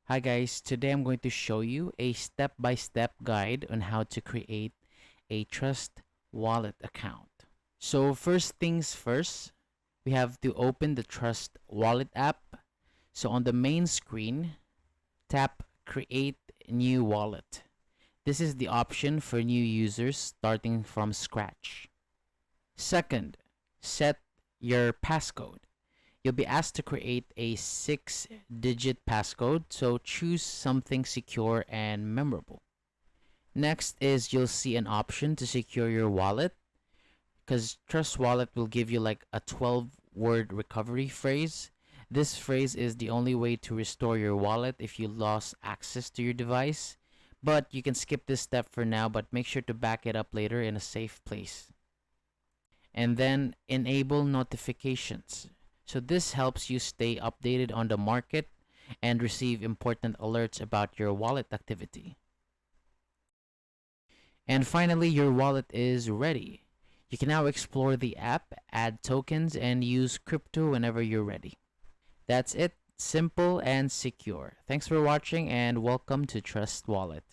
Hi guys, today I'm going to show you a step-by-step guide on how to create a Trust Wallet account. So first things first, we have to open the Trust Wallet app. So on the main screen, tap Create New Wallet. This is the option for new users starting from scratch. Second, set your passcode. You'll be asked to create a 6-digit passcode, so choose something secure and memorable. Next is you'll see an option to secure your wallet because Trust Wallet will give you like a 12-word recovery phrase. This phrase is the only way to restore your wallet if you lost access to your device. But you can skip this step for now, but make sure to back it up later in a safe place. And then enable notifications. So this helps you stay updated on the market and receive important alerts about your wallet activity. And finally, your wallet is ready. You can now explore the app, add tokens, and use crypto whenever you're ready. That's it. Simple and secure. Thanks for watching and welcome to Trust Wallet.